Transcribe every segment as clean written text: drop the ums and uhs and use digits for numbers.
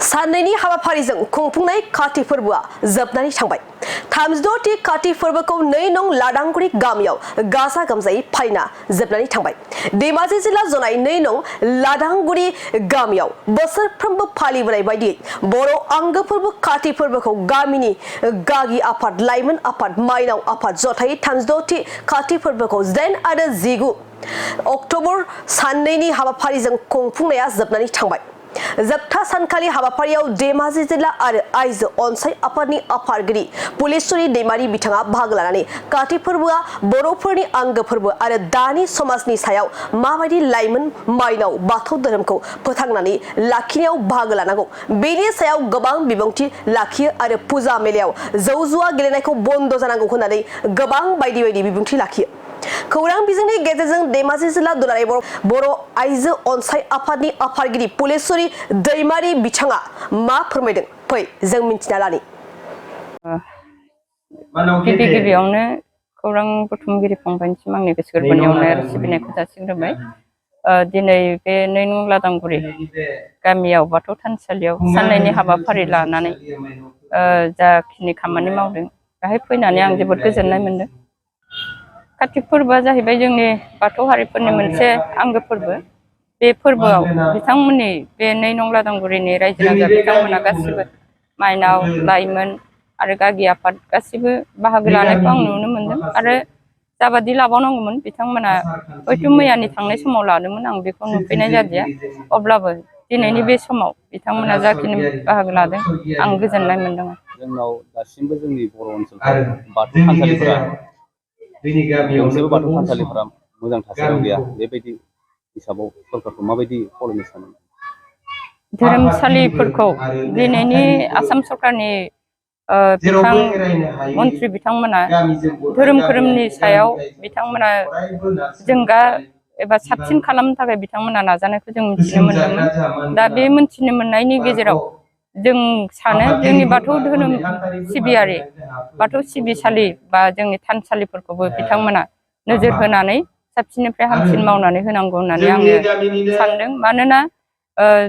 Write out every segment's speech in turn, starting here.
साननैनि हाबाफारिजों खुंफुंनाय काति फोरबोआ जोबनानै थांबाय। 36थि काति फोरबोखौ 2 नं लादांगुरि गामियाव गाजा गोमजायै फालिना जोबनानै थांबाय। धेमाजि जिल्ला जनाय 2 नं लादांगुरि गामियाव बोसोरफ्रोमबो फालिबोनाय बायदियै बर' आंगो फोरबो काति फोरबोखौ गामिनि गागि आफाद, लाइमोन आफाद, माइनाव आफाद जथायै 36थि काति फोरबोखौ 10 आरो 19 अक्ट'बर साननैनि हाबाफारिजों खुंफुंनाया जोबनानै थांबाय। जोबथा सानखालि हाबाफारियाव धेमाजि जिल्ला आरो आइजो अनसाय आफादनि आफादगिरि पुलिसरि दैमारि बिथाङा बाहागो लानानै काति फोरबोआ बर'फोरनि आंगो फोरबो आरो दानि समाजनि सायाव माबायदि लाइमोन माइनाव बाथौ धोरोमखौ फोथांनानै लाखिनायाव बाहागो लानांगौ बेनि सायाव गोबां बिबुंथि लाखियो आरो फुजा मेलायाव जौ जुवा गेलेनायखौ बन्द जानांगौ होननानै गोबां बायदि बायदि बिबुंथि लाखियो। खौरां बिजोंनि गेजेरजों धेमाजि जिल्ला दुलाराय बर' आइजो अनसाय आफादनि आफादगिरि पुलिसरि दैमारि बिथाङा मा फोरमायदों फै जों मिथिना लानि। गिबियावनो खौरां बुथुमगिरि फंबायनिसिम आंनि गोसो गोरबोनिफ्राय सिबिनायखौ जासिग्रोबाय। दिनै बे 2 नं लादांगुरि गामियाव बाथौ थानसालियाव साननैनि हाबाफारि लानानै जाखिनि खामानि मावदों बेहाय फैनानै आं जोबोद गोजोननाय मोनदों। काति फोरबोआ जाहैबाय जोंनि बाथौ हारिफोरनि मोनसे आंगो फोरबो। बे फोरबोआव बिथांमोननि बे 2 नं लादांगुरिनि रायजो राजा बिथांमोना गासिबो माइनाव, लाइमोन आरो गागि आफाद गासिबो बाहागो लानायखौ आं नुनो मोनदों आरो जाबादि लाबावनांगौमोन बिथांमोना हयथ' मैयानि थांनाय समाव लादोंमोन, आं बेखौ नुफैनाय जादिया। अब्लाबो दिनैनि बे समाव बिथांमोना जाखिनि बाहागो लादों आं गोजोननाय मोनदों। जोंनाव दासिमबो जोंनि बर' ओनसोलफोराव बाथौ थानसालिफोरा गंसेबो बाथौ थानसालिफोरा मोजां थासारियाव गैया। बेबायदि हिसाबाव सरकारखौ माबायदि खावलायनो सानो? धोरोमसालिफोरखौ दिनैनि आसाम सरकारनि बिथां मन्त्रि बिथांमोना धोरोमनि सायाव बिथांमोना जोंगा एबा साबसिन खालामनो थाखाय बिथांमोना नाजानायखौ जों मिथिनो मोनदोंमोन। दा बे मिथिनो मोननायनि गेजेराव जों सानो जोंनि बाथौ धोरोम सिबियारि बाथौ सिबिसालि बा जोंनि थानसालिफोरखौबो बिथांमोना नोजोर होनानै साबसिननिफ्राय हामसिन मावनानै होनांगौ होननानै आङो सानदों। मानोना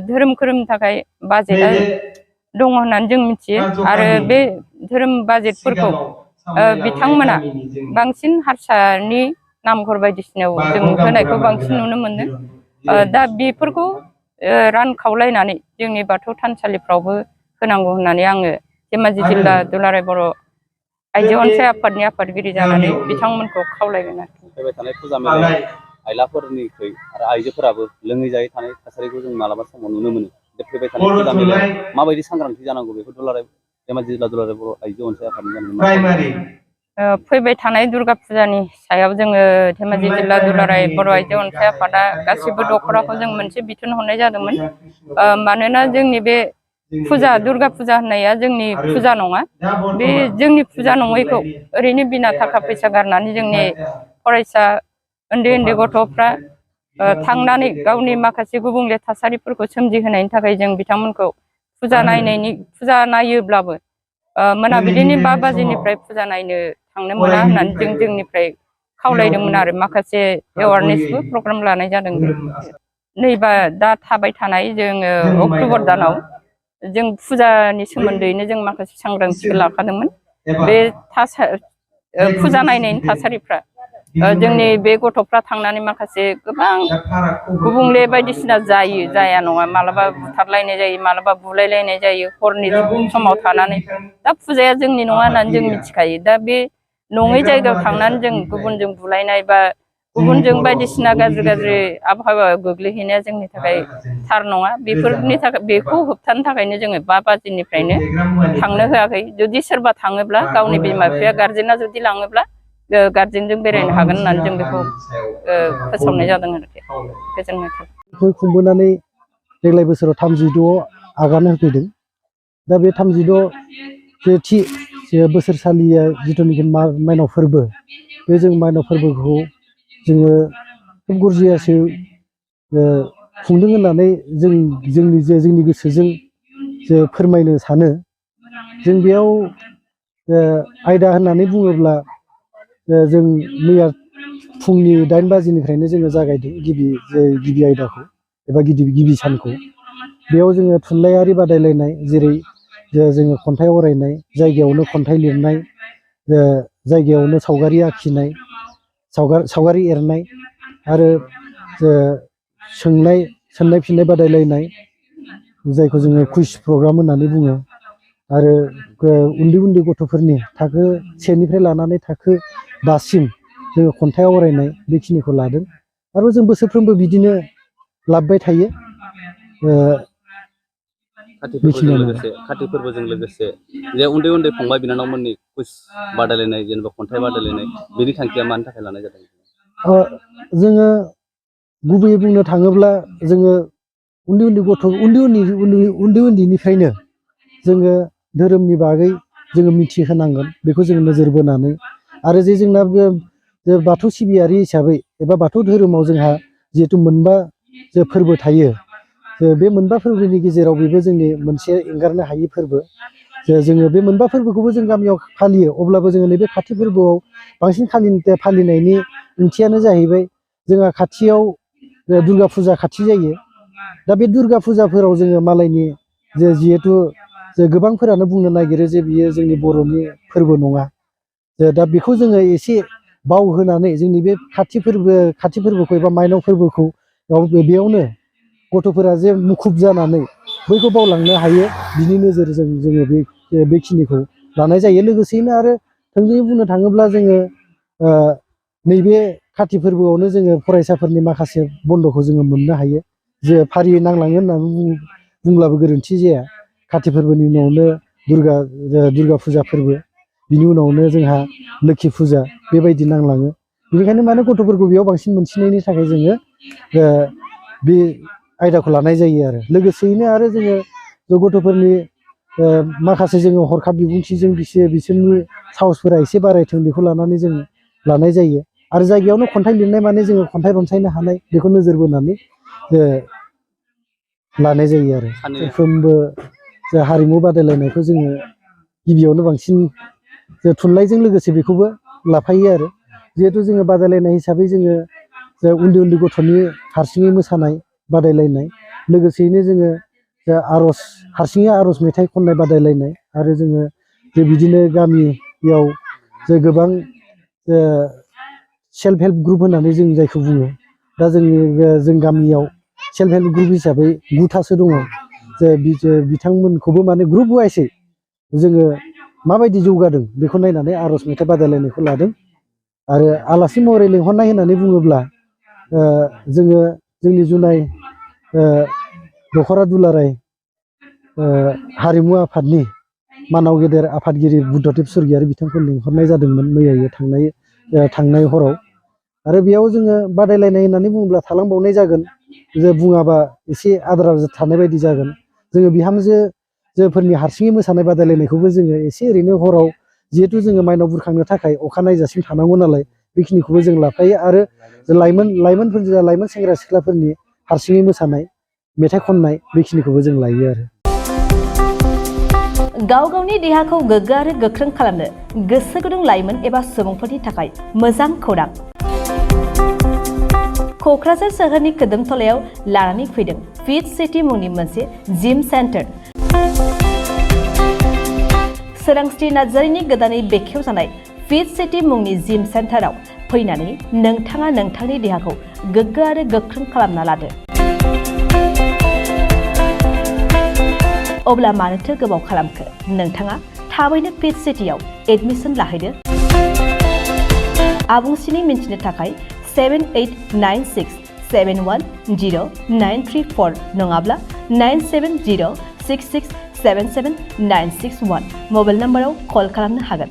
धोरोमनि थाखाय बाजेटआ दङ होननानै जों मिथियो आरो बे धोरोम बाजेटफोरखौ बिथांमोना बांसिन हारसानि नामघर बायदिसिनायाव जों होनायखौ बांसिन नुनो मोनदों। दा बेफोरखौ रानखावलायनानै जोंनि बाथौ थानसालिफ्रावबो होनांगौ होननानै आङो धेमाजि जिल्ला दुलाराय बर' आइजो अनसाय आफादनि आफादगिरि जानानै बिथांमोनखौ खावलायगोन आरोखि। फैबाय थानाय फुजा मेलायाव आइलाफोरनिख्रुइ आरो आइजोफोराबो लोङै जायै थानाय थासारिखौ जों मालाबा समाव नुनो मोनो। बे फैबाय थानाय फुजा मेलायाव माबायदि सांग्रांथि जानांगौ बेखौ धेमाजि जिल्ला दुलाराय बर' आइजो अनसाय आफादनि फैबाय थानाय दुर्गा फुजानि सायाव जोङो धेमाजि जिल्ला दुलाराय बर' आइजो अनसाय आफादा गासिबो दख'राखौ जों मोनसे बिथोन हरनाय जादोंमोन। मानोना जोंनि बे फुजा दुर्गा फुजा होननाया जोंनि फुजा नङा। बे जोंनि फुजा नङैखौ ओरैनो बिना थाखा फैसा गारनानै जोंनि फरायसा उन्दै गथ'फ्रा थांनानै गावनि माखासे गुबुंले थासारिफोरखौ सोमजिहोनायनि थाखाय जों बिथांमोनखौ फुजा नायोब्लाबो मोनाबिलिनि 5 बाजिनिफ्राय फुजा नायनो थांनो मोना होननानै जोंनिफ्राय खावलायदोंमोन आरो माखासे एवारनेसबो प्रग्राम लानाय जादों। नैबा दा थाबाय थानाय जोङो अक्ट'बर दानाव जों फुजानि सोमोन्दैनो जों माखासे सांग्रांथिखौ लाखादोंमोन। बे फुजा नायनायनि थासारिफ्रा जोंनि बे गथ'फ्रा थांनानै माखासे गोबां गुबुंले बायदिसिना जाया नङा, मालाबा बुथारलायनाय जायो, मालाबा बुलायलायनाय जायो हरनि समाव थानानै। दा फुजाया जोंनि नङा होननानै जों मिथिखायो। दा बे नङै जायगायाव थांनानै जों गुबुनजों बुलायनाय बा गुबुनजों बायदिसिना गाज्रि आबहावायाव गोग्लैहैनाया जोंनि थाखाय थार नङा। बेफोरनि थाखाय बेखौ होबथानो थाखायनो जोङो 5 बाजिनिफ्रायनो थांनो होआखै। जुदि सोरबा थाङोब्ला गावनि बिमा बिफाया गार्जेना जुदि लाङोब्ला गार्जेनजों बेरायनो हागोन होननानै जों बेखौ फोसावनाय जादों आरोखि। गोजोननाय थाबाय। खुंबोनानै देग्लाय बोसोराव 36 आगान होफैदों। दा बे 36थि बोसोरसालिया जिथुनाखि माइनाव फोरबो, बे जों माइनाव फोरबोखौ जोङो खोब गरजियासै खुंदों होननानै जोंनि गोसोजों जे फोरमायनो सानो। जों बेयाव आयदा होननानै बुङोब्ला जों मैया फुंनि 8 बाजिनिफ्रायनो जोङो जागायदों गिबि आयदाखौ एबा गिबि सानखौ। बेयाव जोङो थुनलाइयारि बादायलायनाय जेरै जोङो खन्थाइ आवरायनाय, जायगायावनो खन्थाइ लिरनाय, जायगायावनो सावगारि आखिनाय, सावगारि एरनाय आरो सोंनाय फिननाय बादायलायनाय जायखौ जोङो कुइज प्रग्राम होननानै बुङो आरो उन्दै गथ'फोरनि थाखो 1निफ्राय लानानै थाखो 10सिम जोङो खन्थाइ आवरायनाय बेखिनिखौ लादों आरो जों बोसोरफ्रोमबो बिदिनो लाबोबाय थायो। खाथि फोरबोजों लोगोसे जे उन्दै फंबाय बिनानावमोननि कुइज बादायलायनाय जेनेबा खन्थाइ बादायलायनाय बेनि थांखिया मानि थाखाय लानाय जादों? जोङो गुबैयै बुंनो थाङोब्ला जोङो उन्दैनिफ्रायनो जोङो धोरोमनि बागै जोङो मिथिहोनांगोन बेखौ जोङो नोजोर बोनानै आरो जे जोंना बे बाथौ सिबियारि हिसाबै एबा बाथौ धोरोमाव जोंहा जिहेथु मोनबा जे फोरबो थायो बे मोनबा फोरबोनि गेजेराव बेबो जोंनि मोनसे एंगारनो हायि फोरबो। जोङो बे मोनबा फोरबोखौबो जों गामियाव फालियो अब्लाबो जोङो नैबे खाथि फोरबोआव बांसिन फालिनायनि ओंथियानो जाहैबाय जोंहा खाथियाव दुर्गा फुजा खाथि जायो। दा बे दुर्गा फुजाफोराव जोङो मालायनि जिहेथु गोबांफोरानो बुंनो नागिरो जे बियो जोंनि बर'नि फोरबो नङा। दा बेखौ जोङो एसे बावहोनानै जोंनि बे खाथि फोरबोखौ एबा माइनाव फोरबोखौ बेयावनो गथ'फोरा जे मुखुब जानानै बैखौ बावलांनो हायो बिनि नोजोरजों जोङो बेखिनिखौ लानाय जायो। लोगोसेयैनो आरो थोंजोङै बुंनो थाङोब्ला जोङो नैबे खाथि फोरबोआवनो जोङो फरायसाफोरनि माखासे बन्द'खौ जोङो मोननो हायो। जे फारियै नांलाङो होननानै बुंब्लाबो गोरोन्थि जाया। खाथि फोरबोनि उनावनो दुर्गा फुजा फोरबो, बिनि उनावनो जोंहा लोखि फुजा बेबायदि नांलाङो। बेनिखायनो माने गथ'फोरखौ बेयाव बांसिन मोनसिननायनि थाखाय जोङो बे आयदाखौ लानाय जायो आरो लोगोसेयैनो आरो जोङो गथ'फोरनि माखासे जोङो हरखाब बिबुंथिजों बिसोरनि साहसफोरा एसे बारायथों बेखौ लानानै जों लानाय जायो आरो जायगायावनो खन्थाइ लिरनाय माने जोङो खन्थाइ रनसायनो हानाय बेखौ नोजोर बोनानै लानाय जायो आरो सानफ्रोमबो हारिमु बादायलायनायखौ जोङो गिबियावनो बांसिन थुनलाइजों लोगोसे बेखौबो लाफायो आरो जिहेथु जोङो बादायलायनाय हिसाबै जोङो उन्दै गथ'नि हारसिङै मोसानाय बादायलायनाय, लोगोसेयैनो जोङो हारसिङै आर'ज मेथाइ खननाय बादायलायनाय आरो जोङो बिदिनो गामियाव गोबां सेल्फ हेल्प ग्रुप होननानै जों जायखौ बुङो। दा जों गामियाव सेल्फ हेल्प ग्रुप हिसाबै 9थासो दङ। बिथांमोनखौबो माने ग्रुप वाइसै जोङो माबायदि जौगादों बेखौ नायनानै आर'ज मेथाइ बादायलायनायखौ लादों। आरो आलासि महरै लिंहरनाय होननानै बुङोब्ला जोङो जोंनि जुनाय दख'रा दुलाराय हारिमु आफादनि मानाव गेदेर आफादगिरि बुद्धदेब स्वरगयारि बिथांखौ लिंहरनाय जादोंमोन मैयायो थांनाय हराव। आरो बेयाव जोङो बादायलायनाय होननानै बुङोब्ला थालांबावनाय जागोन, जे बुङाबा एसे आद्रा थानाय बायदि जागोन। जोङो बिहामजोफोरनि हारसिङै मोसानाय बादायलायनायखौबो जोङो एसे ओरैनो हराव जिहेथु जोङो माइनाव बुरखांनो थाखाय अखानायजासिम थानांगौ नालाय बेखिनिखौबो जों लाफायो आरो लाइमोन सेंग्रा सिख्लाफोरनि हारसिङै मोसानाय मेथाइ खननाय बेखिनिखौबो जों लायो आरो। गाव गावनि देहाखौ गोग्गो आरो गोख्रों खालामनो गोसो गुदुं लाइमोन एबा सुबुंफोरनि थाखाय मोजां खौरां। क'क्राझार सोहोरनि खोदोमथलायाव लानानै फैदों फिट सिटी मुंनि मोनसे जिम सेन्टार। सोरांस्रि नार्जारिनि गोदानै बेखेवजानाय फिट सिटी मुंनि जिम सेन्टाराव फैनानै नोंथाङा नोंथांनि देहाखौ गोग्गो आरो गोख्रों खालामना लादो। अब्ला मानोथो गोबाव खालामखो? नोंथाङा थाबैनो फिट सिटीआव एडमिसन लाहैदो। आबुंसिनै मिन्थिनो थाखाय 7896710934 नङाब्ला 9706677961 मबाइल नाम्बाराव कल खालामनो हागोन।